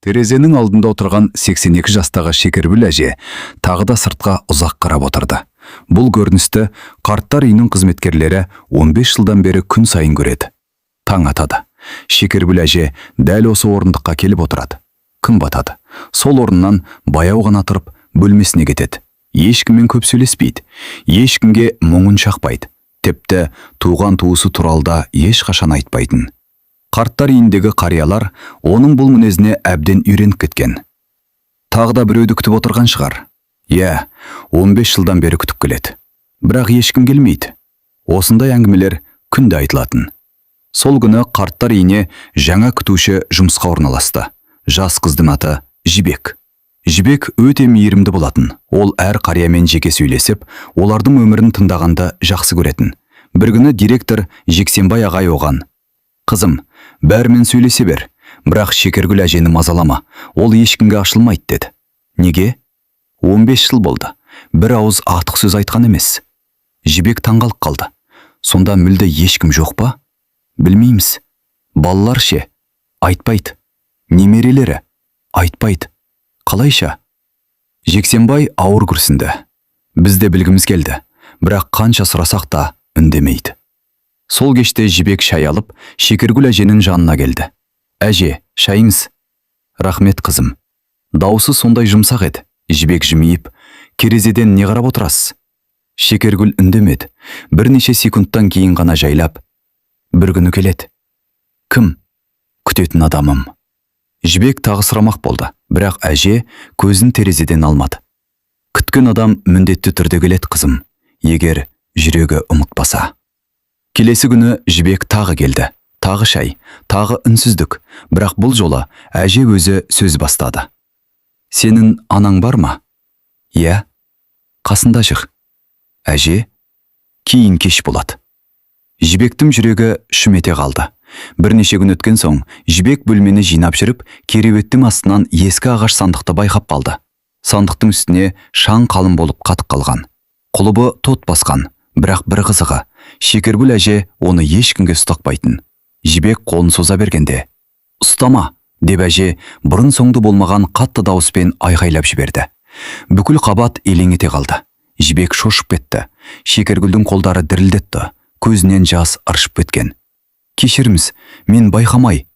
Терезенің алдында отырған 82 жастағы Шекергүл әже тағы да сыртқа ұзақ қарап отырды. Бұл көріністі қарттар үйінің қызметкерлері 15 жылдан бері күн сайын көреді. Таң атады. Шекергүл әже дәл осы орындыққа келіп отырады. Күн батады. Сол орнынан баяу ғана тұрып бөлмесіне кетеді. Ешкіммен көп сөйлеспейді. Ешкімге мұңын шақпайды. Тіпті туған туысы туралы да ешқашан айтпайтын. Қарттар үйіндегі қариялар оның бұл мінезіне әбден үйреніп кеткен. Тағы да біреуді күтіп отырған шығар. 15 жылдан бері күтіп келеді. Бірақ ешкім келмейді. Осындай әңгімелер күнде айтылатын. Сол күні қарттар үйіне жаңа күтуші жұмысқа орналасты. Жас қыздың аты Жібек. Жібек өте мейірімді болатын. Ол әр қариямен жеке сөйлесіп, олардың өмірін тыңдағанды жақсы көретін. Бір күні директор Жексенбай ағай оған: «Қызым, бәрімен сөйлесе бер, бірақ Шекергүл әжені мазалама, ол ешкімге ашылмайды» деді. Неге? 15 жыл болды. Бір ауыз артық сөз айтқан емес. Жібек таңғалып қалды. Сонда мүлде ешкім жоқ па? Білмейміз. Балалар ше? Айтпайды. Немерелері? Айтпайды. Қалайша? Жексенбай ауыр күрсінді. Біз де білгіміз келді, бірақ қанша сұрасақ та үндемейді. Сол кеште Жібек шай алып, Шекергүл әженің жанына келді. «Әже, шайыңыз?» «Рахмет, қызым». Дауысы сондай жұмсақ еді. Жібек жымиып: «Керезеден не қарап отырасыз?» Шекергүл үндемеді. Бірнеше секундтан кейін ғана жайлап: «Бір күні келеді». «Кім?» «Күтетін адамым». Жібек тағы сұрамақ болды, бірақ әже көзін терезеден алмады. «Күткен адам міндетті түрде келеді, қызым, егер жүрегі ұмытпаса». Келесі күні Жібек тағы келді. Тағы шай, тағы үнсіздік. Бірақ бұл жолы әже өзі сөз бастады. «Сенің анаң бар ма?» «Иә». «Қасында жүр?» «Әже, кейін кеш болады». Жібектің жүрегі шүмете қалды. Бірнеше күн өткен соң Жібек бөлмені жинап жүріп, кереуеттің астынан ескі ағаш сандықты байқап қалды. Сандықтың үстіне шаң қалың болып қатып қалған. Құлыбы тот басқан. Бірақ бір қызығы, Шекергүл әже оны ешкімге ұстатпайтын. Жібек қолын соза бергенде: «Ұстама!» деп әже бұрын соңды болмаған қатты дауыспен айғайлап жіберді. Бүкіл қабат елең ете қалды. Жібек шошып кетті. Шекергүлдің қолдары дірілдетті. Көзінен жас ыршып кеткен. «Кешіріңіз, мен байқамай».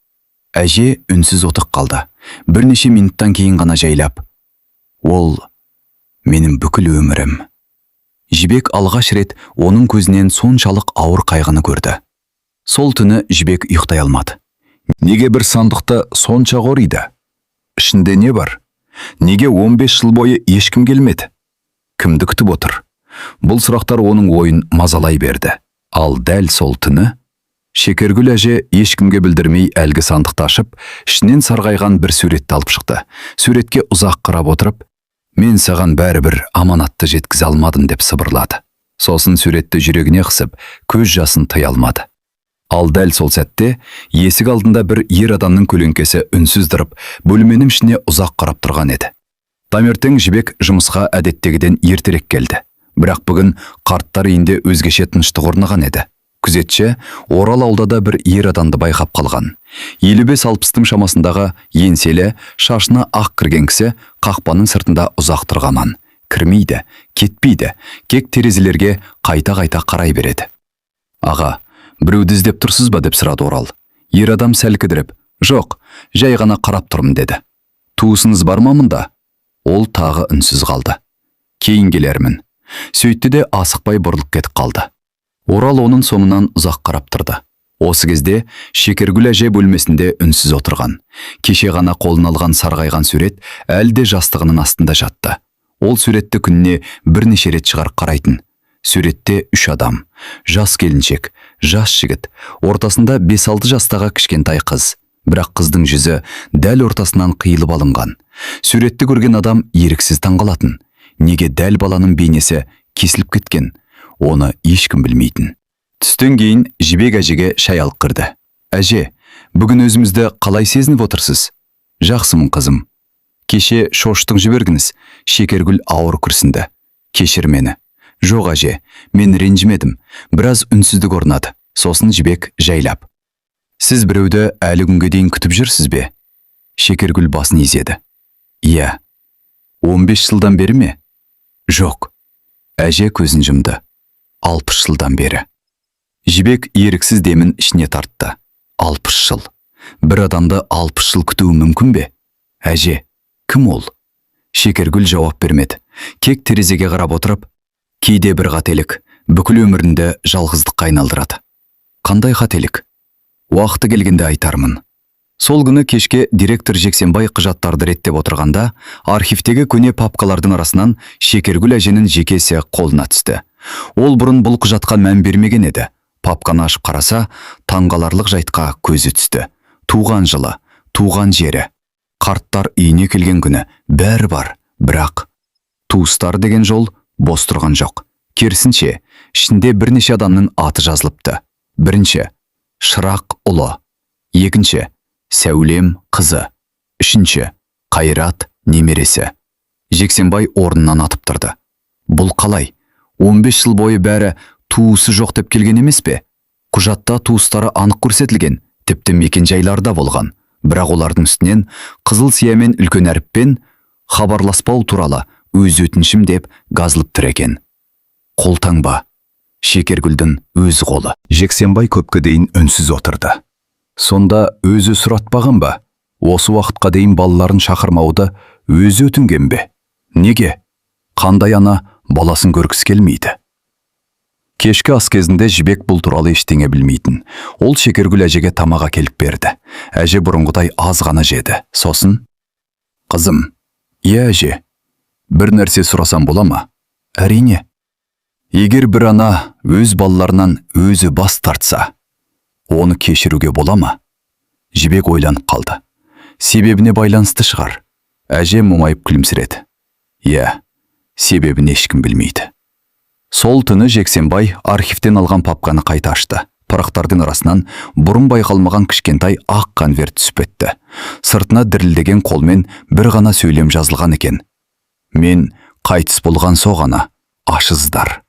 Әже үнсіз отық қалды. Бірнеше минуттан кейін ғана жайлап: «Ол менің бүкіл өмірім». Жібек алғаш рет оның көзінен соншалық ауыр қайғыны көрді. Сол түні Жібек ұйықтай алмады. Неге бір сандықты сонша қориды? Ішінде не бар? Неге 15 жыл бойы ешкім келмеді? Кімді күтіп отыр? Бұл сұрақтар оның ойын мазалай берді. Ал дәл сол түні Шекергүл әже ешкімге білдірмей әлгі сандықты ашып, ішінен сарғайған бір суретті алып шықты. Суретке ұзақ қарап отырып: «Мен саған бәрібір аманатты жеткізе алмадым» деп сыбырлады. Сосын суретті жүрегіне қысып, көз жасын тыя алмады. Ал дәл сол сәтте есік алдында бір ер адамның көлеңкесі үнсіз тұрып, бөлменің ішіне ұзақ қарап тұрған еді. Таңертең Жібек жұмысқа әдеттегіден ертерек келді. Бірақ бүгін қарттар үйінде өзгеше тыныштық орнаған еді. Күзетші Орал аулада бір ер адамды байқап қалған. 55-60-тың шамасындағы еңселі, шашына ақ кірген кісі қақпаның сыртында ұзақ тұрғанын. Кірмейді, кетпейді, кек терезелерге қайта-қайта қарай береді. «Аға, біреуді іздеп тұрсыз ба?» деп сұрады Орал. Ер адам сәл кідіріп: «Жоқ, жай ғана қарап тұрмын» деді. «Туысыңыз бар ма мұнда?» Ол тағы үнсіз қалды. «Кейін келермін». Сөйтті де асықпай бұрылып кетіп қалды. Орал оның соңынан ұзақ қарап тұрды. Осы кезде Шекергүл әже бөлмесінде үнсіз отырған. Кеше ғана қолын алған сарғайған сурет әлде жастығының астында жатты. Ол суретті күніне бірнеше рет шығарып қарайтын. Суретте 3 адам: жас келіншек, жас жігіт, ортасында 5-6 жастағы кішкентай қыз. Бірақ қыздың жүзі дәл ортасынан қиылып алынған. Суретті көрген адам еріксіз таңғалатын. Неге дәл баланың бейнесі кесіліп кеткен? Оны ешкім білмейтін. Түстен кейін Жібек әжеге шай алып кірді. «Әже, бүгін өзімізді қалай сезініп отырсыз?» «Жақсымын, қызым». «Кеше шоштың жібергіңіз?» Шекергүл ауыр күрсінді. «Кешір мені». «Жоқ әже, мен ренжімедім». Біраз үнсіздік орнады. Сосын Жібек жайлап: «Сіз біреуді әлі күнге дейін күтіп жүрсіз бе?» Шекергүл басын изеді. Иә. 15 жылдан бері ме? Жоқ. Әже көзін жұмды. 60 жылдан бері. Жібек еріксіз демін ішіне тартты. 60 жыл. Бір адамды 60 жыл күтуі мүмкін бе? Әже, кім ол? Шекергүл жауап бермеді. Кек терезеге қарап отырып, кейде бір қателік бүкіл өмірінде жалғыздыққа айналдырады. Қандай қателік? Уақыты келгенде айтармын. Сол күні кешке директор Жексенбай құжаттарды реттеп отырғанда, архивтегі көне папкалардың арасынан Шекергүл әженің жекесі қолына түсті. Ол бұрын бұл құжатқа мән бермеген еді. Папканы ашып қараса, таңғаларлық жайтқа көзі түсті. Туған жылы, туған жері, қарттар үйіне келген күні бәрі бар, бірақ туыстар деген жол бос тұрған жоқ. Керісінше, ішінде бірнеше адамның аты жазылыпты. Бірінші, Шырақ ұлы. Екінші, Сәулем қызы. Үшінші, Қайрат немересі. Жексенбай орнынан атып тұрды. Бұл қалай? 15 жыл бойы бәрі туысы жоқ деп келген емес пе? Құжатта туыстары анық көрсетілген, тіпті мекен-жайларда болған. Бірақ олардың үстінен қызыл сиямен үлкен әріппен хабарласпау туралы өз өтінішім деп жазылып тұр екен. Қолтаңба. Шекергүлдің өз қолы. Жексенбай көпке дейін үнсіз отырды. Сонда өзі сұратпаған ба? Осы уақытқа дейін балаларын шақырмауды өзі өтінген бе? Неге? Қандай ана баласын көргісі келмейді? Кешкі ас кезінде Жібек бұл туралы ештеңе білмейтін. Ол Шекергүл әжеге тамақ әкеліп берді. Әже бұрынғыдай аз ғана жеді. Сосын: «Қызым, иә әже, бір нәрсе сұрасам бола ма?» «Әрине. Егер бір ана өз балаларынан өзі бас тартса, оны кешіруге бола ма?» Жібек ойланып қалды. Себебіне байланысты шығар. Әже мұңайып күлімсіреді. «Иә, себебін ешкім білмейді». Сол түні Жексенбай архивтен алған папканы қайта ашты. Парақтардың арасынан бұрын байқалмаған кішкентай ақ конверт түсіп кетті. Сыртына дірілдеген қолмен бір ғана сөйлем жазылған екен. «Мен қайтыс болған соғана, ашыздар».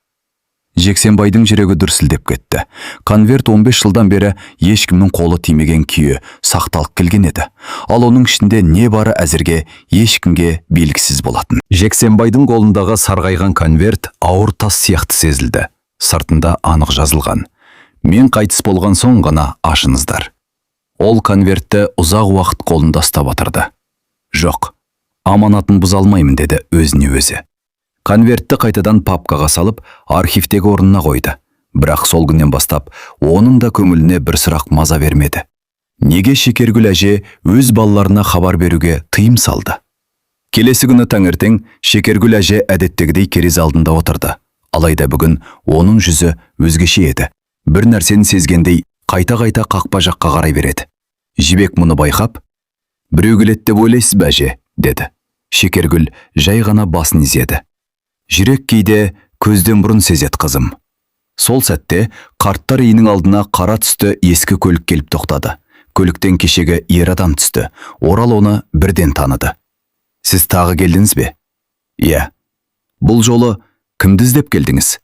Жексенбайдың жүрегі дүрсілдеп кетті. Конверт 15 жылдан бері ешкімнің қолы тимеген күйі сақталып келген еді. Ал оның ішінде не бары әзірге ешкімге белгісіз болатын. Жексенбайдың қолындағы сарғайған конверт ауыр тас сияқты сезілді. Сыртында анық жазылған: «Мен қайтыс болған соң ғана ашыңыздар». Ол конвертті ұзақ уақыт қолында ұстап отырды. «Жоқ, аманатын бұза алмаймын», деді өзіне өзі. Конвертті қайтадан папкаға салып, архивтегі орнына қойды. Бірақ сол күннен бастап, оның да көңіліне бір сұрақ маза бермеді. Неге Шекергүл әже өз балаларына хабар беруге тыйым салды? Келесі күні таңертең Шекергүл әже әдеттегідей керезе алдында отырды. Алайда бүгін оның жүзі өзгеше еді. Бір нәрсені сезгендей қайта-қайта қақпа жаққа қарай береді. Жібек мұны байқап: «Біреу келеді деп ойлайсыз ба әже?» деді. Шекергүл жай ғана басын изеді. «Жүрек кейде көзден бұрын сезет, қызым». Сол сәтте қарттар үйінің алдына қара түсті ескі көлік келіп тоқтады. Көліктен кешегі ер адам түсті. Орал оны бірден таныды. «Сіз тағы келдіңіз бе?» «Иә». «Бұл жолы кімді іздеп келдіңіз?»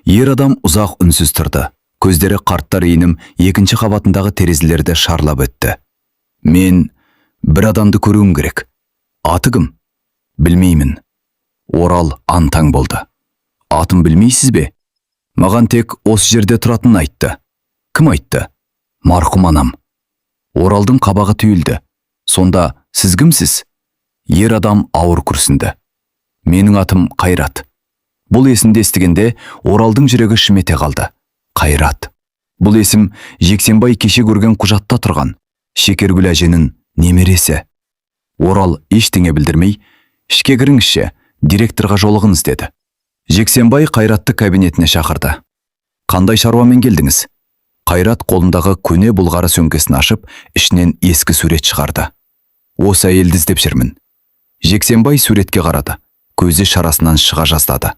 Ер адам ұзақ үнсіз тұрды. Көздері қарттар үйінің екінші қабатындағы терезелерді шарлап өтті. «Мен бір адамды көруім керек». «Аты кім?» «Білмеймін». Орал антаң болды. «Атын білмейсіз бе?» «Маған тек осы жерде тұратынын айтты». «Кім айтты?» «Марқұм анам». Оралдың қабағы түйілді. «Сонда сіз кімсіз?» Ер адам ауыр күрсінді. «Менің атым Қайрат». Бұл есімді естігенде Оралдың жүрегі шымете қалды. Қайрат. Бұл есім Жексенбай кеше көрген құжатта тұрған Шекергүл әженің немересі. Орал ештеңе білдірмей: «Ішке кіріңізші, директорға жолығыңыз», деді. Жексенбай Қайратты кабинетіне шақырды. «Қандай шаруамен келдіңіз?» Қайрат қолындағы көне бұлғары сөмкесін ашып, ішінен ескі сурет шығарды. «Осы әйелді іздеп жүрмін». Жексенбай суретке қарады. Көзі шарасынан шыға жаздады.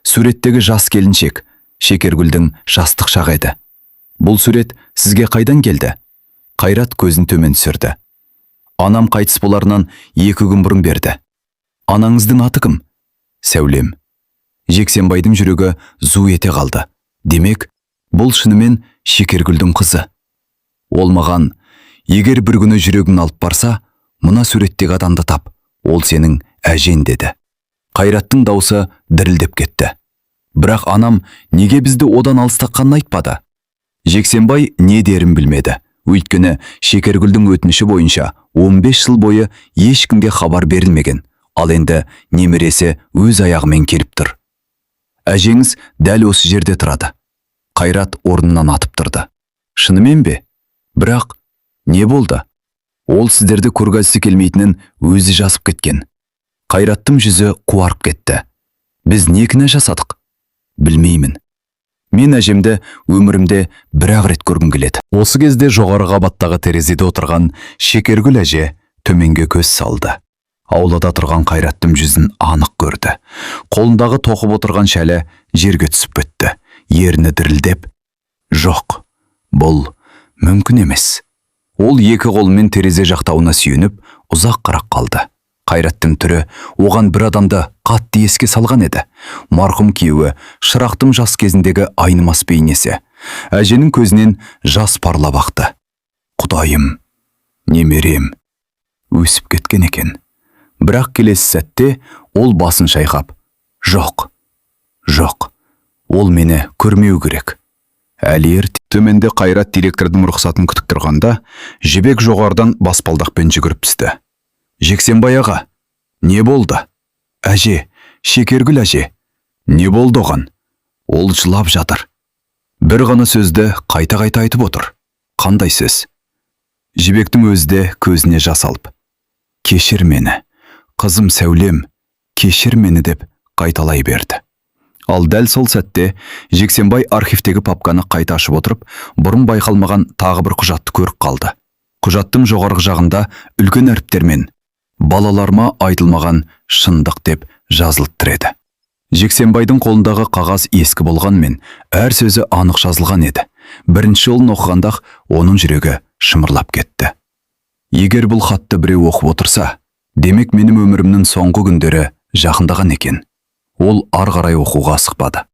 Суреттегі жас келіншек Шекергүлдің жастық шағы еді. «Бұл сурет сізге қайдан келді?» Қайрат көзін төмен түсірді. «Анам қайтыс боларынан 2 күн бұрын берді». «Анаңыздың аты кім?» «Сәулем». Жексенбайдың жүрегі зу ете қалды. Демек, бұл шынымен Шекергүлдің қызы. Ол маған: «Егер бір күні жүрегін алып барса, мына суреттегі адамды тап, ол сенің әжең деді. Қайраттың даусы дірілдеп кетті. Бірақ анам неге бізді одан алыстаққанын айтпады. Жексенбай не дерін білмеді. Өйткені Шекергүлдің өтініші бойынша 15 жыл бойы ешкімге хабар берілмеген. Ал енді немересі өз аяғымен келіп тұр. Әжеңіз дәл осы жерде тұрады. Қайрат орнынан атып тұрды. Шынымен бе? Бірақ не болды? Ол сіздерді көргісі келмейтінін өзі жазып кеткен. Қайраттың жүзі қуарып кетті. Біз не кінә жасадық? Білмеймін. Мен әжемді өмірімде бір-ақ рет көргім келеді. Осы кезде жоғары қабаттағы терезеде отырған Шекергүл әже төменге көз салды. Аулада тұрған Қайраттың жүзін анық көрді. Қолындағы тоқып отырған шәлі жерге түсіп бітті. Ерні дірілдеп, жоқ, бұл мүмкін емес. Ол екі қолымен терезе жақтауына сүйеніп, ұзақ қарап қалды. Қайраттың түрі оған бір адамды қатты еске салған еді. Марқұм күйеуі Шырақтың жас кезіндегі айнымас бейнесі. Әженің көзінен жас парлап ақты. Құдайым, немерем өсіп кеткен екен. Бірақ келесі сәтте ол басын шайқап, жоқ, ол мені көрмеу керек. Әлі ерте. Төменде Қайрат директордың рұқсатын күтіп тұрғанда, Жібек жоғардан баспалдақпен жүгіріп түсті. Жексенбай аға, не болды? Әже, Шекергүл әже, не болды оған? Ол жылап жатыр. Бір ғана сөзді қайта-қайта айтып отыр. Қандай сөз? Жібектің өзі де көзіне жас алып, кешір мені, қызым сәулем, кешір мені деп қайталай берді. Ал дәл сол сәтте Жексенбай архивтегі папканы қайта ашып отырып, бұрын байқалмаған тағы бір құжатты көріп қалды. Құжаттың жоғарғы жағында үлкен әріптермен балаларыма айтылмаған шындық деп жазылып тұр еді. Жексенбайдың қолындағы қағаз ескі болғанмен, әр сөзі анық жазылған еді. Бірінші жолын оқығанда оның жүрегі шымырлап кетті. Егер бұл хатты біреу оқып отырса, демек менің өмірімнің соңғы күндері жақындаған екен. Ол ар қарай оқуға асықпады.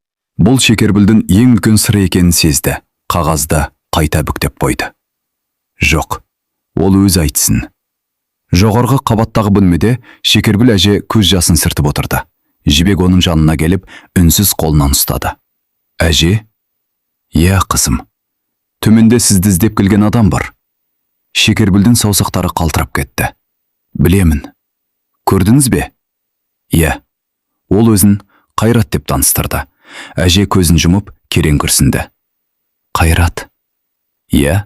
Бұл Шекергүлдің ең үлкен сыры екенін сезді. Қағазды қайта бүктеп қойды. Жоқ, ол өз айтсын. Жоғарғы қабаттағы бөлмеде Шекергүл әже көз жасын сүртіп отырды. Жібек оның жанына келіп, үнсіз қолынан ұстады. Әже? Иә, қызым. Төменде сізді іздеп келген адам бар. Шекергүлдің саусақтары қалтырап кетті. Білемін. Көрдіңіз бе? Иә. Ол өзін Қайрат деп таныстырды. Әже көзін жұмып, керең күрсінді. Қайрат. Иә.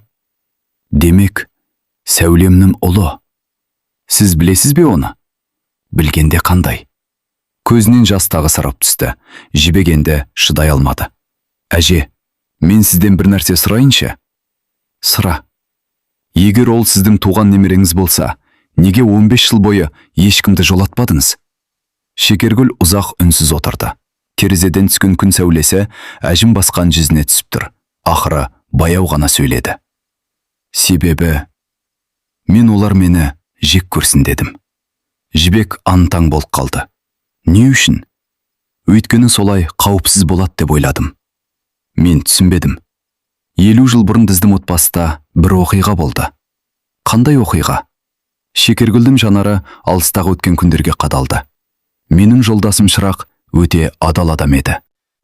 Демек, сәулемнің ұлы. Сіз білесіз бе оны? Білгенде қандай? Көзінен жастағы сырып түсті. Жібек енді шыдай алмады. Әже, мен сізден бір нәрсе сұрайыншы? Сұра. Егер ол сіздің туған немереңіз болса, неге 15 жыл бойы ешкімді жолатпадыңыз? Шекергүл ұзақ үнсіз отырды. Терезеден түскен күн сәулесі әжім басқан жүзіне түсіп тұр. Ақыры баяу ғана сөйледі. Себебі, мен олар мені жек көрсін дедім. Жібек аң-таң болып қалды. Не үшін? Өйткені солай қауіпсіз болады деп ойладым. Мен түсінбедім. 50 жыл бұрын біздің отбасыда бір оқиға болды. Қандай оқиға? Шекергүлдің жанары алыстағы өткен күндерге қадалды. Менің жолдасым Шырақ өте адал адам еді.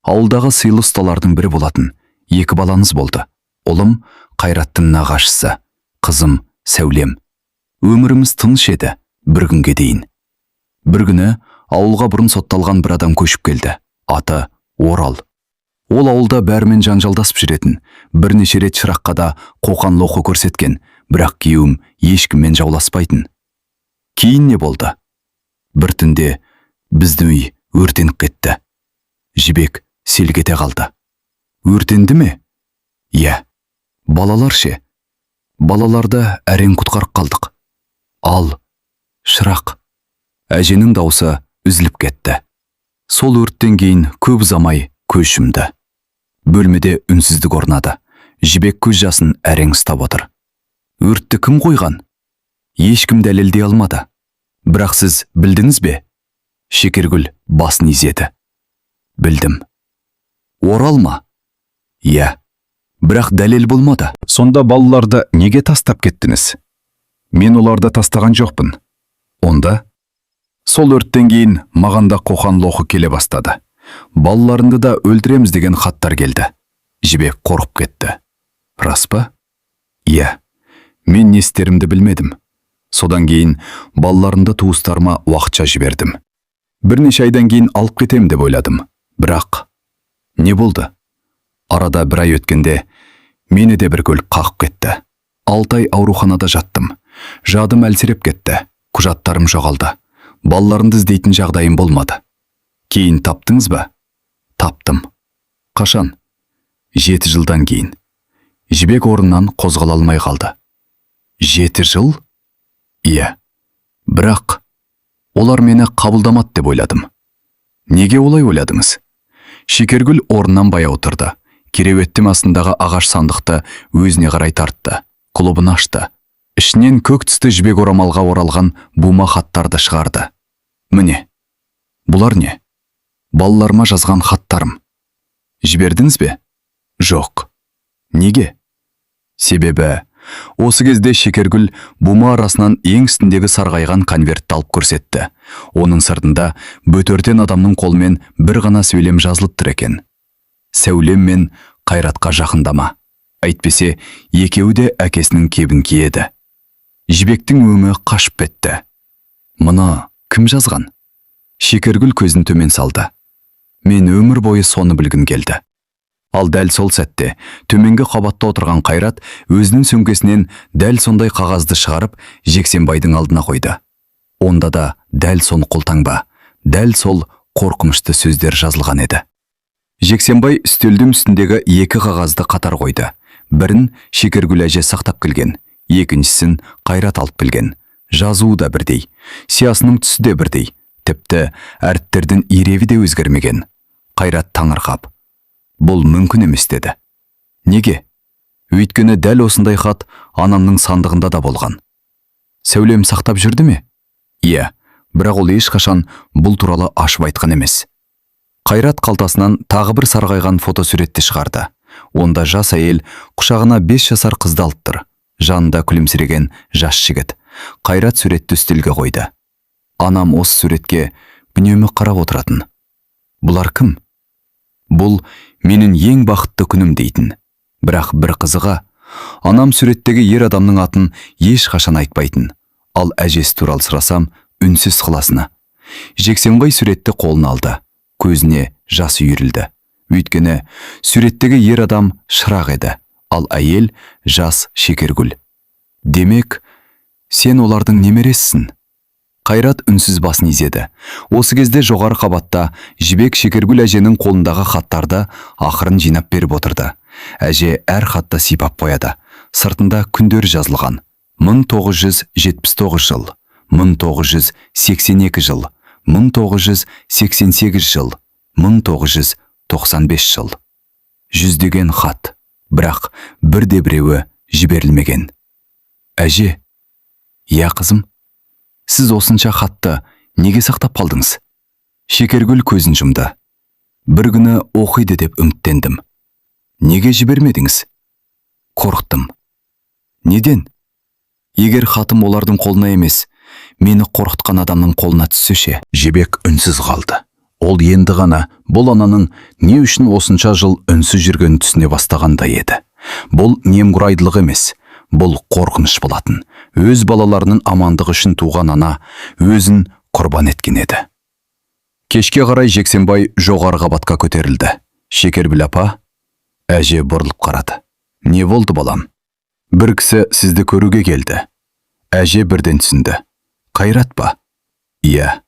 Ауылдағы сыйлы ұсталардың бірі болатын. 2 балаңыз болды. Ұлым Қайраттың нағашысы, қызым Сәулем. Өміріміз тыныш еді, бір күнге дейін. Бір күні ауылға бұрын сотталған бір адам көшіп келді. Аты Орал. Ол ауылда бәрімен жанжалдасып жүретін. Бірнеше рет Шыраққа да қоқан-лоқы көрсеткен, бірақ күйеуім ешкіммен жауласпайтын. Кейін не болды? Бір түнде біздің үй өртеніп кетті. Жібек селк ете қалды. Өртенді ме? Иә. Балалар ше? Балаларды әрең құтқарып қалдық. Ал Шырақ. Әженің даусы үзіліп кетті. Сол өрттен кейін көп ұзамай көз жұмды. Бөлмеде үнсіздік орнады. Жібек көз жасын әрең ұстап отыр. Өртті кім қойған? Ешкім дәлелдей алмады. Бірақ сіз білдіңіз бе? Шекергүл басын изеді. Білдім. Орал ма? Иә. Бірақ дәлел болмады. Сонда балаларды неге тастап кеттіңіз? Мен оларды тастаған жоқпын. Онда? Сол өрттен кейін маған да қоқан лоқы келе бастады. Балаларыңды да өлтіреміз деген хаттар келді. Жібек қорқып кетті. Рас па? Иә. Мен не істерімді білмедім. Содан кейін балаларымды туыстарыма уақытша жібердім. Бірнеше айдан кейін алып кетем деп ойладым. Бірақ не болды? Арада бір ай өткенде мені де бір көлік қағып кетті. 6 ай ауруханада жаттым. Жадым әлсіреп кетті. Құжаттарым жоғалды. Балаларымды іздейтін жағдайым болмады. Кейін таптыңыз ба? Таптым. Қашан? 7 жылдан кейін. Жібек орнынан қозғала алмай қалды. 7 жыл? Иә. Бірақ олар мені қабылдамады деп ойладым. Неге олай ойладыңыз? Шекергүл орнынан баяу тұрды. Кереуеттің астындағы ағаш сандықты өзіне қарай тартты. Құлыбын ашты. Ішінен көк түсті жібек орамалға оралған бума хаттарды шығарды. Міне. Бұлар не? Балаларыма жазған хаттарым. Жібердіңіз бе? Жоқ. Неге? Себебі осы кезде Шекергүл бума арасынан ең үстіндегі сарғайған конвертті алып көрсетті. Оның сыртында бөтөртен адамның қолымен бір ғана сөйлем жазылып тұр екен. Сәулем мен Қайратқа жақындама. Әйтпесе, екеуі де әкесінің кебін киеді. Жібектің өңі қашып кетті. Мұны кім жазған? Шекергүл көзін төмен салды. Мен өмір бойы соны білгім келді. Ал дәл сол сәтте төменгі қабатта отырған Қайрат өзінің сөмкесінен дәл сондай қағазды шығарып Жексенбайдың алдына қойды. Онда да дәл сол қолтаңба, дәл сол қорқынышты сөздер жазылған еді. Жексенбай үстелдің үстіндегі 2 қағазды қатар қойды. Бірін Шекергүл әже сақтап келген, екіншісін Қайрат алып келген. Жазуы да бірдей, сиясының түсі де бірдей, тіпті әріптердің иреві де өзгермеген. Қайрат таңырқап, бұл мүмкін емес деді. Неге? Өйткені дәл осындай хат анамның сандығында да болған. Сәулем сақтап жүрді ме? Иә, бірақ ол ешқашан бұл туралы ашып айтқан емес. Қайрат қалтасынан тағы бір сарғайған фотосуретті шығарды. Онда жас әйел құшағына 5 жасар қызды алып тұр. Жанында күлімсіреген жас жігіт. Қайрат суретті үстелге қойды. Анам осы суретке үнемі қарап отыратын. Бұлар кім? Бұл менің ең бақытты күнім дейтін. Бірақ бір қызығы, анам суреттегі ер адамның атын ешқашан айтпайтын. Ал әжесі туралы сұрасам, үнсіз қыласына. Жексенбай суретті қолына алды. Көзіне жас үйірілді. Өйткені суреттегі ер адам шырақ еді, ал әйел жас Шекергүл. Демек, сен олардың немересісің. Қайрат үнсіз басын изеді. Осы кезде жоғары қабатта Жібек Шекергүл әженің қолындағы хаттарды ақырын жинап беріп отырды. Әже әр хатты сипап қояды. Сыртында күндер жазылған. 1979 жыл, 1982 жыл, 1988 жыл, 1995 жыл. Жүздеген хат, бірақ бірде-біреуі жіберілмеген. Әже, иә қызым, сіз осынша хатты неге сақтап қалдыңыз? Шекергүл көзін жұмды. Бір күні оқиды деп үміттендім. Неге жібермедіңіз? Қорықтым. Неден? Егер хатым олардың қолына емес, мені қорқытқан адамның қолына түссе ше? Жібек үнсіз қалды. Ол енді ғана бұл ананың не үшін осынша жыл үнсіз жүргенін түсіне бастағандай еді. Бұл немқұрайдылық емес, бұл қорқыныш болатын. Өз балаларының амандығы үшін туған ана өзін құрбан еткен еді. Кешке қарай Жексенбай жоғары қабатқа көтерілді. Шекергүл апа, әже бұрылып қарады. Не болды балам? Бір кісі сізді көруге келді. Әже бірден түсінді. Қайрат па? Иә.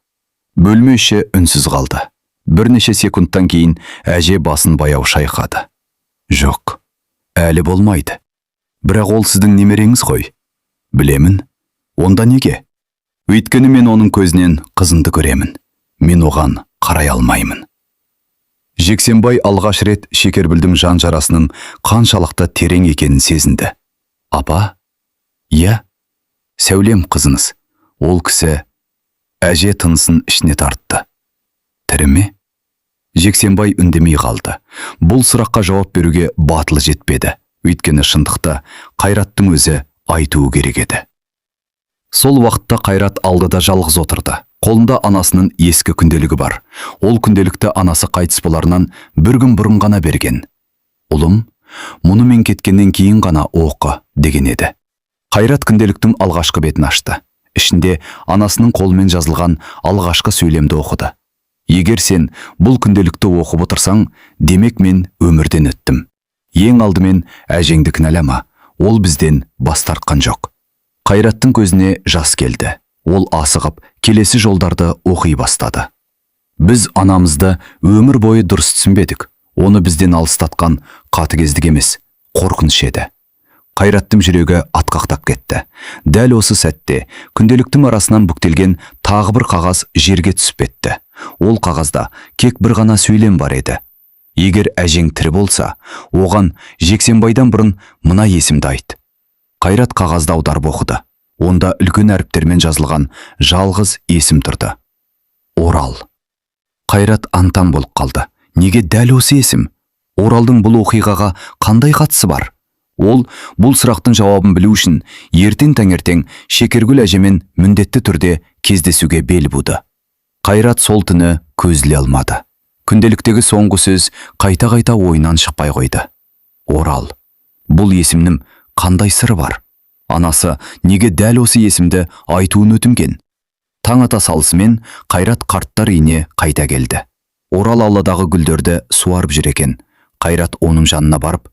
Бөлме іші үнсіз қалды. Бірнеше секундтан кейін әже басын баяу шайқады. Жоқ, әлі болмайды. Бірақ ол сіздің немереңіз ғой. Білемін. Онда неге? Өйткені мен оның көзінен қызымды көремін. Мен оған қарай алмаймын. Жексенбай алғаш рет Шекергүлдің жан жарасының қаншалықты терең екенін сезінді. Апа? Иә, Сәулем қызыңыз. Ол кісі әже тынысын ішіне тартты. Тірі ме? Жексенбай үндемей қалды. Бұл сұраққа жауап беруге батылы жетпеді. Өйткені шындықты Қайраттың өзі айтуы керек еді. Сол уақытта Қайрат алдыда жалғыз отырды. Қолында анасының ескі күнделігі бар. Ол күнделікті анасы қайтыс боларынан бір күн бұрын ғана берген. «Ұлым, мұны мен кеткеннен кейін ғана оқы» деген еді. Қайрат күнделіктің алғашқы бетін ашты. Ішінде анасының қолымен жазылған алғашқы сөйлемді оқыды. «Егер сен бұл күнделікті оқып отырсаң, демек мен өмірден өттім. Ең алдымен әжеңді кінәлама, ол бізден бас тартқан жоқ». Қайраттың көзіне жас келді. Ол асығып, келесі жолдарды оқи бастады. «Біз анамызды өмір бойы дұрыс түсінбедік. Оны бізден алыстатқан қатыгездік емес, қорқыныш еді». Қайраттың жүрегі атқақтап кетті. Дәл осы сәтте күнделіктің арасынан бүктелген тағы бір қағаз жерге түсіп кетті. Ол қағазда кек бір ғана сөйлем бар еді. «Егер әжең тірі болса, оған Жексенбайдан бұрын мына есімді айт». Қайрат қағазды аударып оқыды. Онда үлкен әріптермен жазылған жалғыз есім тұрды. Орал. Қайрат антаң болып қалды. Неге дәл осы есім? Оралдың бұл оқиғаға қандай қатысы бар? Ол бұл сұрақтың жауабын білу үшін ертең таңертең Шекергүл әжемен міндетті түрде кездесуге бел буды. Қайрат сол түні көз іле алмады. Күнделіктегі соңғы сөз қайта-қайта ойынан шықпай қойды. Орал. Бұл есімнің қандай сыры бар? Анасы неге дәл осы есімді айтуын өтінген? Таң ата салысымен Қайрат қарттар үйіне қайта келді. Орал ауладағы гүлдерді суарып жүр екен. Қайрат оның жанына барып,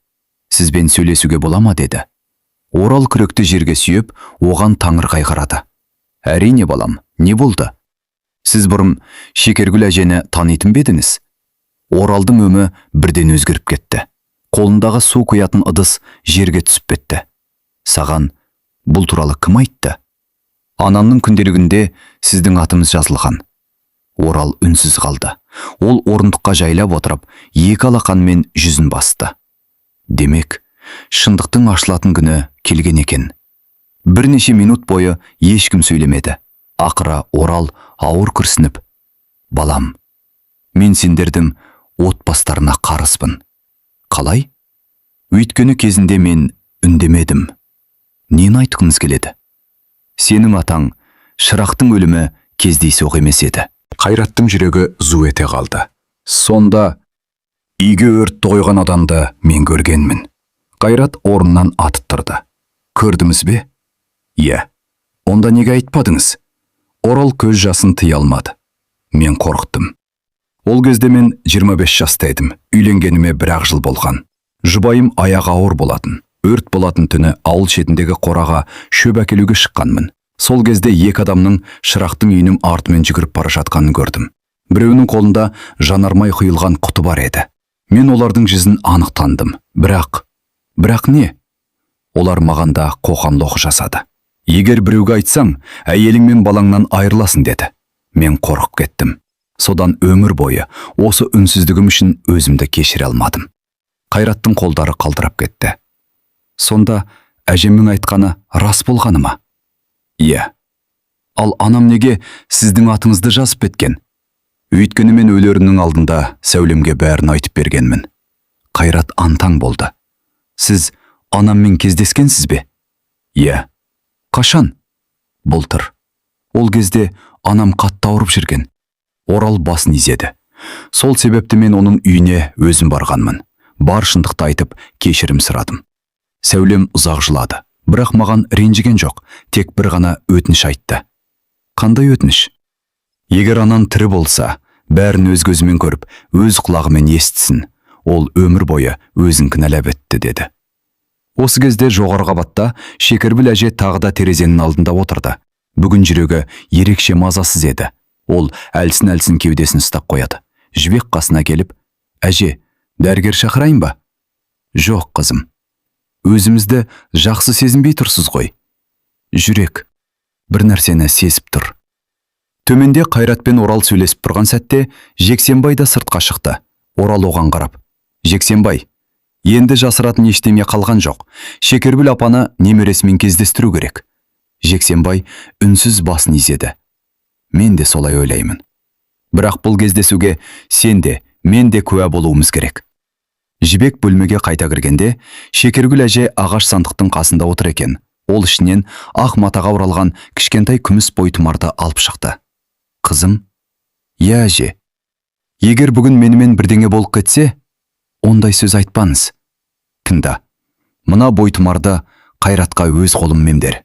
«Сізбен сөйлесуге бола ма?» деді. Орал күректі жерге сүйеп, оған таңырқай қарады. «Әрине балам, не болды? Сіз бұрын Шекергүл әжені танитын бе едіңіз?» Оралдың өңі бірден өзгеріп кетті. Қолындағы су құятын ыдыс жерге түсіп кетті. «Саған бұл туралы кім айтты?» «Анамның күнделігінде сіздің атыңыз жазылған». Орал үнсіз қалды. Ол орындыққа жайлап отырып, екі алақанымен жүзін басты. Демек, шындықтың ашылатын күні келген екен. Бірнеше минут бойы ешкім сөйлемеді. Ақыры Орал ауыр күрсініп, «Балам, мен сендердің отбастарына қарызбын». «Қалай?» «Өйткені кезінде мен үндемедім». «Нені айтқыңыз келеді?» «Сенің атаң Шырақтың өлімі кездейсоқ емес еді». Қайраттың жүрегі зу ете қалды. «Сонда үйге өртті қойған адамды мен көргенмін». Қайрат орнынан атып тұрды. «Көрдіңіз бе?» «Иә». «Онда неге айтпадыңыз?» Орал көз жасын тыя алмады. «Мен қорықтым. Ол кезде мен 25 жаста едім. Үйленгеніме 1-ақ жыл болған. Жұбайым аяғы ауыр болатын. Өрт болатын түні ауыл шетіндегі қораға шөп әкелуге шыққанмын. Сол кезде екі адамның Шырақтың үйінің артымен жүгіріп бара жатқанын көрдім. Біреуінің қолында жанармай құйылған құты бар еді. Мен олардың жүзін анық таныдым. Бірақ не? Олар мағанда қоқан-лоққы жасады. «Егер біреуге айтсаң, әйелің мен балаңнан айырыласың» деді. Мен қорқып кеттім. Содан өмір бойы осы үнсіздігім үшін өзімді кешіре алмадым». Қайраттың қолдары қалтырап кетті. «Сонда әжемнің айтқаны рас болғаны ма?» «Иә». «Ал анам неге сіздің атыңызды жазып кеткен?» «Өйткені мен өлерінің алдында сәулемге бәрін айтып бергенмін». Қайрат антаң болды. «Сіз анаммен кездескенсіз бе?» «Иә». «Қашан?» «Былтыр. Ол кезде анам қатты ауырып жүрген». Орал басын изеді. «Сол себепті мен оның үйіне өзім барғанмын. Бар шындықты айтып, кешірім сұрадым». Сәулем ұзақ жылады. Бірақ маған ренжіген жоқ, тек бір ғана өтініш айтты. «Қандай өтініш?» «Егер анаң тірі болса, бәрін өз көзімен көріп, өз құлағымен естісін. Ол өмір бойы өзін кінәлап өтті» деді. Осы кезде жоғарғы қабатта Шекергүл әже тағы да терезенің алдында отырды. Бүгін жүрегі ерекше мазасыз еді. Ол әлсін кеудесін ұстап қояды. Жібек қасына келіп, «Әже, дәрігер шақырайын ба?» «Жоқ, қызым. Өзімізді жақсы сезінбей тұрсыз ғой. Жүрек бір нәрсені сезіп тұр». Төменде Қайрат пен Орал сөйлесіп тұрған сәтте Жексенбай да сыртқа шықты. Орал оған қарап, «Жексенбай, енді жасыратын ештеме қалған жоқ. Шекергүл апаны немересімен кездестіру керек». Жексенбай үнсіз басын изеді. «Мен де солай ойлаймын. Бірақ бұл кездесуге сен де, мен де куә болуымыз керек». Жібек бөлмеге қайта кіргенде Шекергүл әже ағаш сандықтың қасында отыр екен. Ол ішінен ақ матаға оралған кішкентай күміс бойтұмарды алып шықты. Қызым, «Иә, әже. Егер бүгін менімен бірдеңе болып кетсе, ондай сөз айтпаңыз. Тыңда, мына бойтұмарды Қайратқа өз қолыммен бер.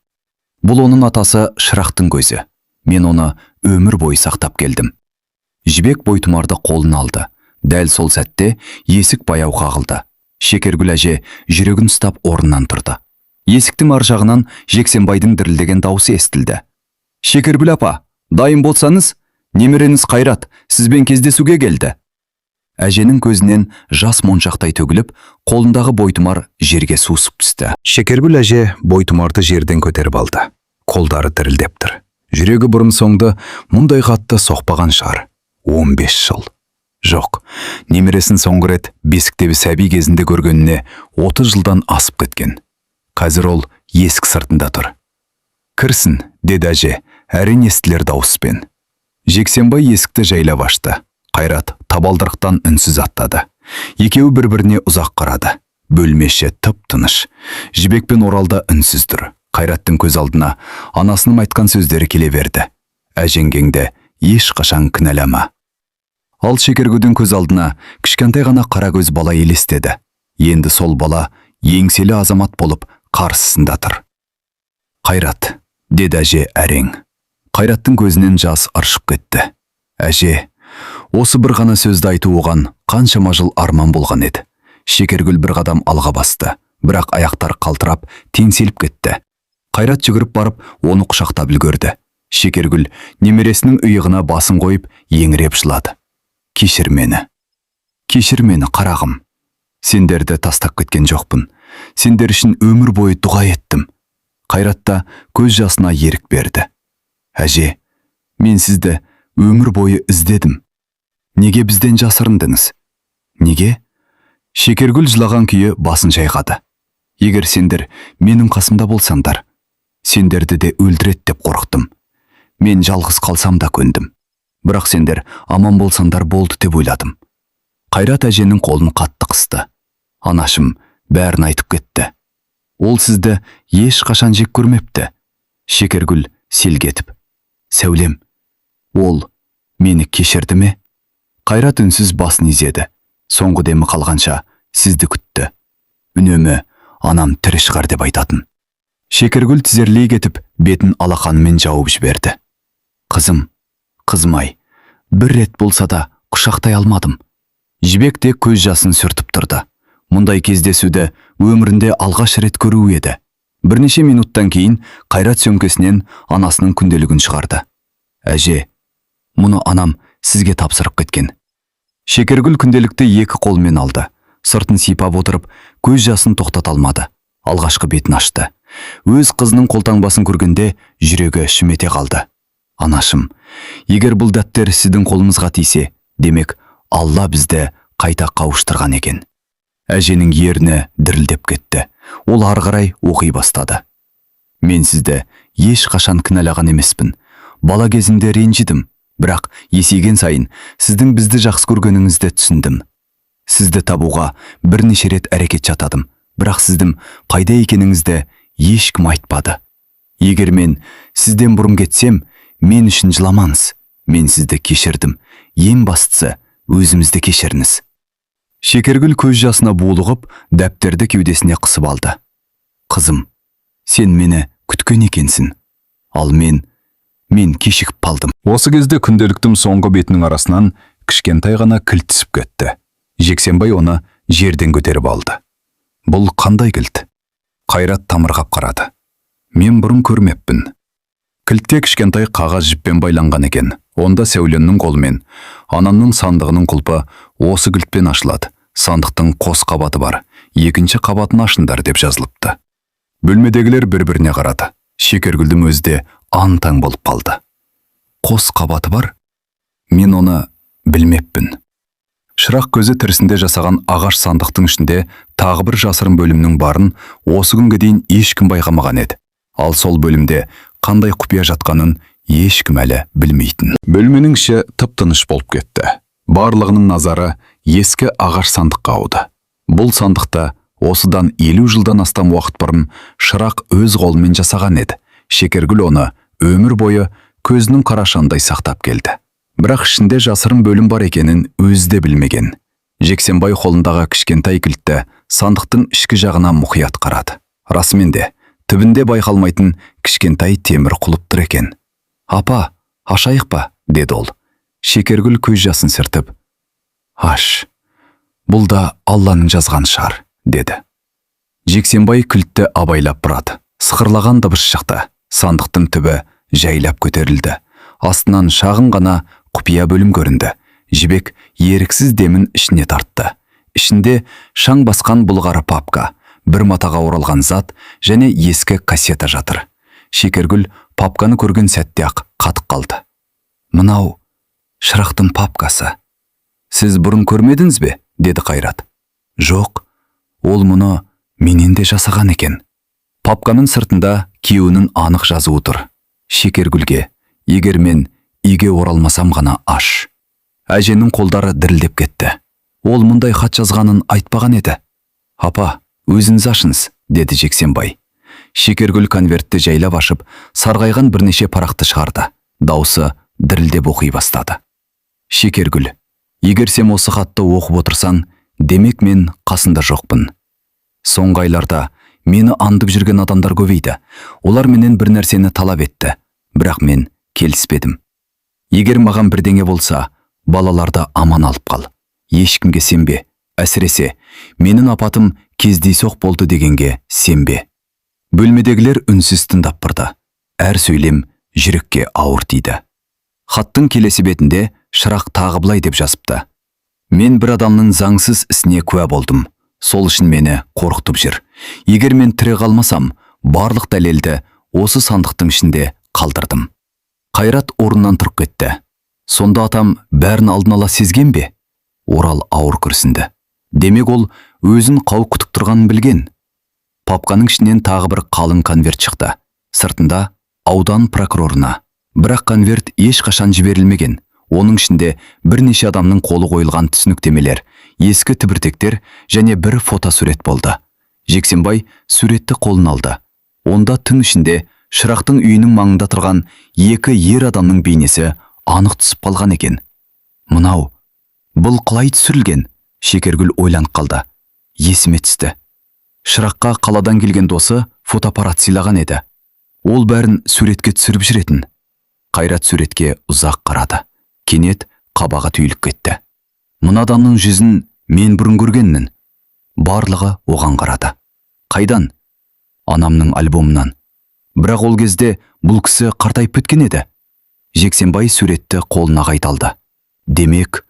Бұл оның атасы Шырақтың көзі. Мен оны өмір бойы сақтап келдім». Жібек бойтұмарды қолына алды. Дәл сол сәтте есік баяу қағылды. Шекергүл әже жүрегін ұстап орнынан тұрды. Есіктің ар жағынан Жексенбайдың дірілдеген даусы естілді. «Шекергүл апа, дайын болсаңыз, немереңіз Қайрат сізбен кездесуге келді». Әженің көзінен жас моншақтай төгіліп, қолындағы бойтұмар жерге сусып түсті. Шекергүл әже бойтұмарды жерден көтеріп алды. Қолдары дірілдеп тұр. Жүрегі бұрын соңды мұндай қатты соқпаған шығар. 15 жыл. Жоқ, немересін соңғы рет бесіктегі сәби кезінде көргеніне 30 жылдан асып кеткен. Қазір ол есік сыртында тұр. «Кірсін», деді әже, әрең естілер дауыспен. Жексенбай есікті жайлап ашты. Қайрат табалдырықтан үнсіз аттады. Екеуі бір-біріне ұзақ қарады. Бөлмеші тып-тыныш. Жібек пен Оралда үнсіз тұр. Қайраттың көз алдына анасының айтқан сөздері келе берді. «Әжеңгеңді ешқашан кінәлама». Ал Шекергүлдің көз алдына кішкентай ғана қара көз бала елестеді. Енді сол бала еңселі азамат болып қарсысында тұр. «Қайрат», деді әже әрең. Қайраттың көзінен жас ыршып кетті. «Әже», осы бір ғана сөзді айту оған қаншама жыл арман болған еді. Шекергүл бір қадам алға басты, бірақ аяқтар қалтырап, теңселіп кетті. Қайрат жүгіріп барып, оны құшақтап үлгерді. Шекергүл немересінің иығына басын қойып, еңіреп жылады. «Кешір мені. Кешір мені, қарағым. Сендерді тастап кеткен жоқпын. Сендер үшін өмір бойы дұға еттім». Қайратта көз жасына ерік берді. «Әже, мен сізді өмір бойы іздедім. Неге бізден жасырындыңыз? Неге?» Шекергүл жылаған күйі басын шайқады. «Егер сендер менің қасымда болсаңдар, сендерді де өлтірет деп қорықтым. Мен жалғыз қалсам да көндім. Бірақ сендер аман болсаңдар болды деп ойладым». Қайрат әженің қолын қатты қысты. «Анашым бәрін айтып кетті. Ол сізді ешқашан жек көрмепті». Шекергүл селк етіп: «Сәулем, ол мені кешірді ме?» Қайрат үнсіз басын изеді. Соңғы демі қалғанша сізді күтті. Үнемі анам тірі шығар деп айтатын. Шекергүл тізерлей кетіп, бетін алақанымен жауып жіберді. «Қызым, қызым-ай, бір рет болса да құшақтай алмадым». Жібек те көз жасын сүртіп тұрды. Мұндай кездесуді өмірінде алғаш рет көру еді. Бірнеше минуттан кейін Қайрат сөмкесінен анасының күнделігін шығарды. «Әже, мұны анам сізге тапсырып кеткен». Шекергүл күнделікті екі қолмен алды. Сыртын сипап отырып, көз жасын тоқтата алмады. Алғашқы бетін ашты. Өз қызының қолтаңбасын көргенде жүрегі шімете қалды. «Анашым, егер бұл дәптер сіздің қолыңызға тисе, демек Алла бізді қайта қауыштырған екен». Әженің ерні дірілдеп кетті. Ол ары қарай оқи бастады. «Мен сізді ешқашан кінәлаған емеспін. Бала кезімде ренжідім, бірақ есейген сайын сіздің бізді жақсы көргеніңізді түсіндім. Сізді табуға бірнеше рет әрекет жатадым, бірақ сіздің қайда екеніңізді ешкім айтпады. Егер мен сізден бұрын кетсем, мен үшін жыламаңыз. Мен сізді кешірдім. Ең бастысы, өзімізді кешіріңіз». Шекергүл көз жасына булығып, дәптерді кеудесіне қысып алды. «Қызым, сен мені күткен екенсің. Ал мен кешігіп қалдым». Осы кезде күнделіктің соңғы бетінің арасынан кішкентай ғана кілт түсіп кетті. Жексенбай оны жерден көтеріп алды. «Бұл қандай кілт?» Қайрат тамырғап қарады. «Мен бұрын көрмеппін». Кілтте кішкентай қағаз жіппен байланған екен. Онда Сәуленнің қолымен анамның сандығының құлпы осы кілтпен ашылады. Сандықтың қос қабаты бар. Екінші қабатын ашыңдар деп жазылыпты. Бөлмедегілер бір-біріне қарады. Шекергүлдің өзі де аң-таң болып қалды. «Қос қабаты бар? Мен оны білмеппін». Шырақ көзі тірісінде жасаған ағаш сандықтың ішінде тағы бір жасырын бөлімнің барын осы күнге дейін ешкім байқамаған еді. Ал сол бөлімде қандай құпия жатқанын ешкім әлі білмейтін. Бөлменің іші тып-тыныш болып кетті. Барлығының назары ескі ағаш сандыққа ауды. Бұл сандықта Осыдан 50 жылдан астам уақыт бұрын Шырақ өз қолымен жасаған еді. Шекергүл оны өмір бойы көзінің қарашығындай сақтап келді. Бірақ ішінде жасырын бөлім бар екенін өзі де білмеген. Жексенбай қолындағы кішкентай кілтті сандықтың ішкі жағына мұқият қарады. Расымен де, түбінде байқалмайтын кішкентай темір құлып тұр екен. «Апа, ашайық па?» деді ол. Шекергүл көз жасын сүртіп, «Аш, бұл да Алланың жазған шығар», деді. Жексенбай кілтті абайлап бұрады. Сықырлаған дыбыс шықты. Сандықтың түбі жайлап көтерілді. Астынан шағын ғана құпия бөлім көрінді. Жібек еріксіз демін ішіне тартты. Ішінде шаң басқан бұлғары папка, бір матаға оралған зат және ескі кассета жатыр. Шекергүл папканы көрген сәтте-ақ қатып қалды. «Мынау Шырақтың папкасы. Сіз бұрын көрмедіңіз бе?» деді Қайрат. «Жоқ, ол мұны менен де жасаған екен». Папканың сыртында күйеуінің анық жазуы тұр. Шекергүлге, егер мен үйге оралмасам ғана аш. Әженің қолдары дірілдеп кетті. Ол мұндай хат жазғанын айтпаған еді. «Апа, өзіңіз ашыңыз», деді Жексенбай. Шекергүл конвертті жайлап ашып, сарғайған бірнеше парақты шығарды. Даусы дірілдеп оқи бастады. «Шекергүл, егер сен осы хатты оқып отырсаң, демек мен қасында жоқпын. Соңғы айларда мені аңдып жүрген адамдар көбейді. Олар менен бір нәрсені талап етті, бірақ мен келіспедім. Егер маған бірдеңе болса, балаларды аман алып қал. Ешкімге сенбе, әсіресе менің апатым кездейсоқ болды дегенге сенбе». Бөлмедегілер үнсіз тыңдап тұрды. Әр сөйлем жүрекке ауыр тиді. Хаттың келесі бетінде Шырақ тағы былай деп жазыпты: «Мен бір адамның заңсыз ісіне куә болдым. Сол үшін мені қорқытып жүр. Егер мен тірі қалмасам, барлық дәлелді осы сандықтың ішінде қалдырдым». Қайрат орнынан тұрып кетті. «Сонда атам бәрін алдын ала сезген бе?» Орал ауыр күрсінді. Демек ол өзін қауіп күтіп тұрғанын білген. Папканың ішінен тағы бір қалың конверт шықты. Сыртында аудан прокурорына. Бірақ конверт ешқашан жіберілмеген. Оның ішінде бірнеше адамның қолы қойылған түсініктемелер, ескі түбіртектер және бір фотосурет болды. Жексенбай суретті қолына алды. Онда түн ішінде Шырақтың үйінің маңында тұрған екі ер адамның бейнесі анық түсіп қалған екен. «Мынау, бұл қалай түсірілген?» Шекергүл ойланып қалды. Есіме түсті. Шыраққа қаладан келген досы фотоаппарат сыйлаған еді. Ол бәрін суретке түсіріп жүретін. Қайрат суретке ұзақ қарады. Кенет қабағы түйіліп кетті. Мына адамның жүзін мен бұрын көргенмін. Барлығы оған қарады. «Қайдан?» «Анамның альбомынан. Бірақ ол кезде бұл кісі қартайып кеткен еді». Жексенбай суретті қолына қайталды. Демек,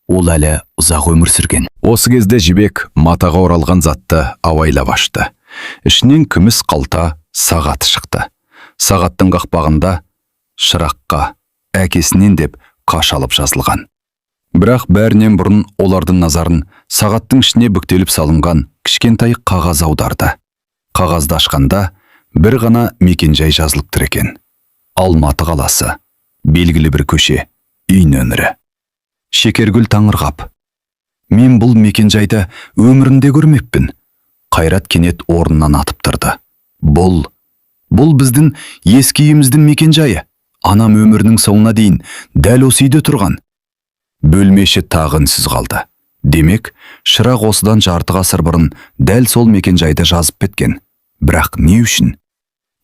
ол әлі ұзақ өмір сүрген. Осы кезде Жібек матаға оралған затты авайлап ашты. Ішінен күміс қалта сағаты шықты. Сағаттың қақпағында Шыраққа әкесінен деп қашалып жазылған. Бірақ бәрінен бұрын олардың назарын сағаттың ішіне бүктеліп салынған кішкентай қағаз аударды. Қағазды ашқанда бір ғана мекенжай жазылып тұр екен. Алматы қаласы, белгілі бір көше, үй нөмірі. Шекергүл таңырқап: «Мен бұл мекенжайды өмірімде көрмеппін». Қайрат кенет орнынан атып тұрды. Бұл біздің ескі үйіміздің мекенжайы. Анам өмірінің соңына дейін дәл осы үйде тұрған». Бөлмеші тағы үнсіз қалды. Демек, Шырақ осыдан жарты ғасыр бұрын дәл сол мекенжайды жазып кеткен. Бірақ не үшін?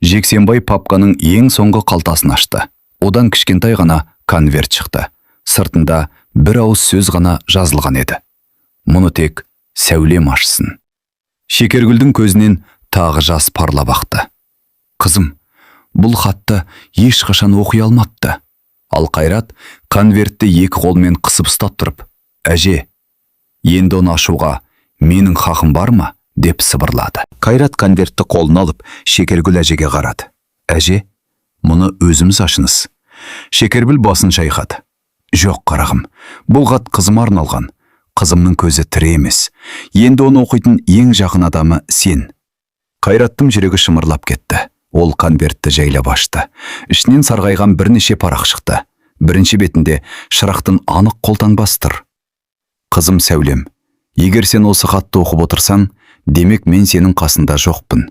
Жексенбай папканың ең соңғы қалтасын ашты. Одан кішкентай ғана конверт шықты. Сыртында бір ауыз сөз ғана жазылған еді. «Мұны тек сәулем ашсын». Шекергүлдің көзінен тағы жас парлап ақты. «Қызым, бұл хатты ешқашан оқи алмапты». Ал Қайрат конвертті екі қолмен қысып ұстап тұрып: «Әже, енді оны ашуға менің хақым бар ма?» деп сыбырлады. Қайрат конвертті қолына алып Шекергүл әжеге қарады. «Әже, мұны өзіміз ашыңыз». Шекергүл басын шайқады. «Жоқ, қарағым, бұл хат қызыма арналған. Қызымның көзі тірі емес. Енді оны оқитын ең жақын адамы сен». Қайраттың жүрегі шымырлап кетті. Ол конвертті жайлап ашты. Ішінен сарғайған бірнеше парақ шықты. Бірінші бетінде Шырақтың анық қолтаңбасы тұр. «Қызым сәулем, егер сен осы хатты оқып отырсаң, демек мен сенің қасында жоқпын.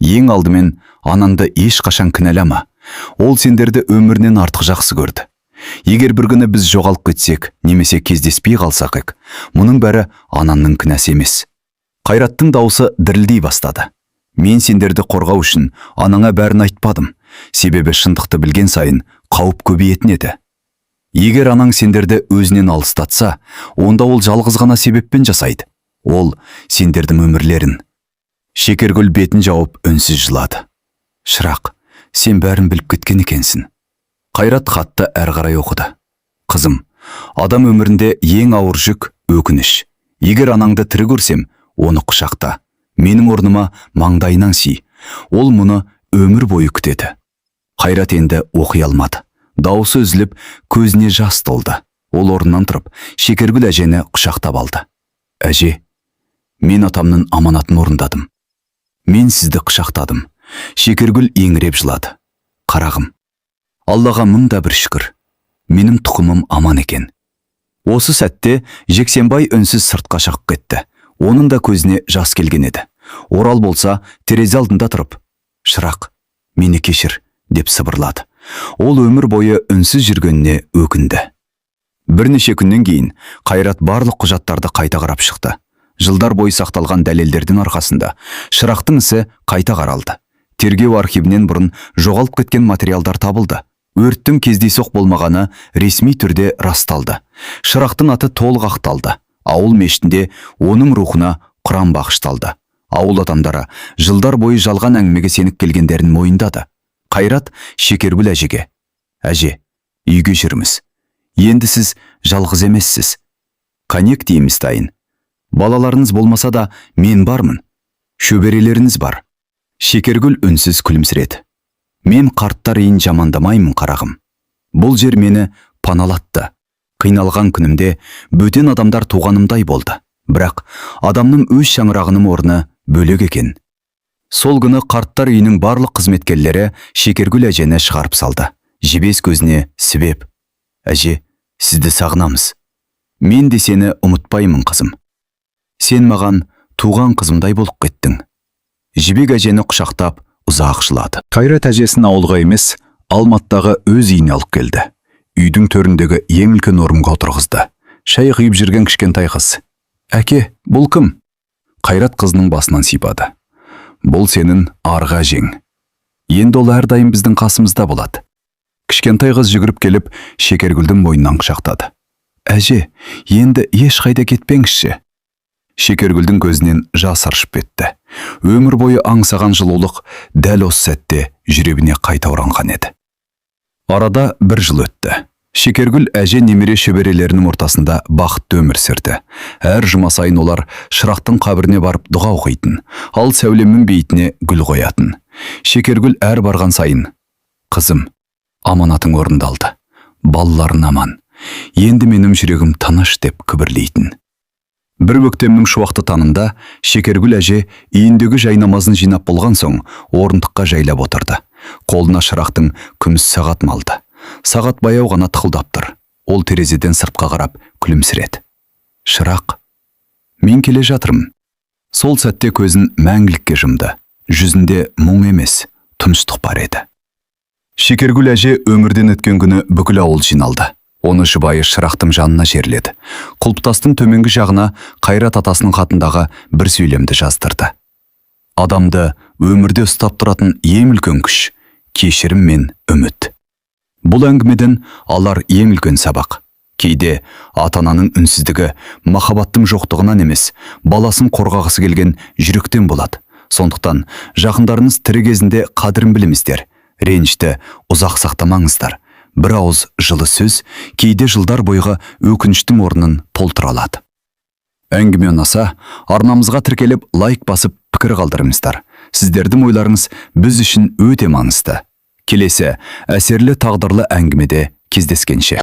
Ең алдымен анаңды ешқашан кінәлама. Ол сендерді өмірінен артық жақсы көрді. Егер бір күні біз жоғалып кетсек, немесе кездеспей қалсақ ек, мұның бәрі анаңның кінәсі емес. Қайраттың дауысы дірілдей бастады. Мен сендерді қорғау үшін анаңа бәрін айтпадым. Себебі шындықты білген сайын қауіп көбейетін еді. Егер анаң сендерді өзінен алыстатса, онда ол жалғыз ғана себеппен жасайды. Ол сендердің өмірлерін. Шекергүл бетін жауып үнсіз жылады. Шырақ, сен бәрін біліп кеткен екенсің. Қайрат хатты әрі қарай оқыды. Қызым, адам өмірінде ең ауыр жүк өкініш. Егер анаңды тірі көрсем, оны құшақта. Менің орныма маңдайынан сүй. Ол мұны өмір бойы күтеді. Қайрат енді оқи алмады. Дауысы үзіліп, көзіне жас толды. Ол орнынан тұрып, Шекергүл әжені құшақтап алды. Әже, мен атамның аманатын орындадым. Мен сізді құшақтадым. Шекергүл еңіреп жылады. Қарағым, Аллаға мыңда бір шүкір. Менің тұқымым аман екен. Осы сәтте Жексенбай үнсіз сыртқа шығып кетті. Оның да көзіне жас келген еді. Орал болса, терезе алдында тұрып, «Шырақ, мені кешір», деп сыбырлады. Ол өмір бойы үнсіз жүргеніне өкінді. Бірнеше күннен кейін Қайрат барлық құжаттарды қайта қарап шықты. Жылдар бойы сақталған дәлелдердің арқасында Шырақтың ісі қайта қаралды. Тергеу архивінен бұрын жоғалып кеткен материалдар табылды. Өрттің кездейсоқ болмағаны ресми түрде расталды. Шырақтың аты толық ақталды. Ауыл мешітінде оның рухына Құран бағышталды. Ауыл адамдары жылдар бойы жалған әңгімеге сеніп келгендерін мойындады. Қайрат Шекергүл әжеге: «Әже, үйге жүрміз. Енді сіз жалғыз емессіз. Коньяк дейміз дайын. Балаларыңыз болмаса да мен бармын. Шөберелеріңіз бар». Шекергүл үнсіз күлімсіреді. «Мен қарттар үйін жамандамаймын, қарағым. Бұл жер мені паналатты. Қиналған күнімде бөтен адамдар туғанымдай болды. Бірақ адамның өз шаңырағының орны бөлек екен». Сол күні қарттар үйінің барлық қызметкерлері Шекергүл әжені шығарып салды. Жебес көзіне себеп: «Әже, сізді сағынамыз. Мен де сені ұмытпаймын, қызым. Сен маған туған қызымдай болып кеттің». Жібек әжені құшақтап ұзақ жылады. Қайрат әжесін ауылға емес, Алматыдағы өз үйіне алып келді. Үйдің төріндегі ең үлкен орынға отырғызды. Шай құйып жүрген кішкентай қыз: «Әке, бұл кім?» Қайрат қызының басынан сипады. «Бұл сенің арғы әжең. Енді ол әрдайым біздің қасымызда болады». Кішкентай қыз жүгіріп келіп Шекергүлдің мойнынан құшақтады. «Әже, енді ешқайда кетпеңізші». Шекергүлдің көзінен жас ыршып кетті. Өмір бойы аңсаған жылулық дәл осы сәтте жүрегіне қайта оранған еді. Арада бір жыл өтті. Шекергүл әже немере шөберелерінің ортасында бақытты өмір сүрді. Әр жұма сайын олар Шырақтың қабіріне барып дұға оқитын, ал сәулемнің бейітіне гүл қоятын. Шекергүл әр барған сайын: «Қызым, аманатың орындалды. Балаларың аман. Енді менің жүрегім тыныш», деп күбірлейтін. Бір көктемнің шуақты таңында Шекергүл әже үйіндегі жай намазын жинап болған соң орындыққа жайлап отырды. Қолына Шырақтың күміс сағатын алды. Сағат баяу ғана тықылдап тұр. Ол терезеден сыртқа қарап күлімсіреді. «Шырақ, мен келе жатырмын». Сол сәтте көзін мәңгілікке жұмды. Жүзінде мұң емес, тыныштық бар еді. Шекергүл әже өмірден өткен күні бүкіл ауыл жиналды. Оны жұбайы Шырақтың жанына жерледі. Құлпытастың төменгі жағына Қайрат атасының хатындағы бір сөйлемді жаздырды. «Адамды өмірде ұстап тұратын ең үлкен күш кешірім мен үміт». Бұл әңгімеден алар ең үлкен сабақ. Кейде ата-ананың үнсіздігі махаббаттың жоқтығынан емес, баласын қорғағысы келген жүректен болады. Сондықтан жақындарыңыз тірі кезінде қадірін біліңіздер. Ренішті ұзақ сақтамаңыздар. Бір ауыз жылы сөз кейде жылдар бойғы өкініштің орнын толтыра алады. Әңгіме ұнаса, арнамызға тіркеліп лайк басып пікір қалдырыңыздар. Сіздердің ойларыңыз біз үшін өте маңызды. Келесі әсерлі тағдырлы әңгімеде кездескенше.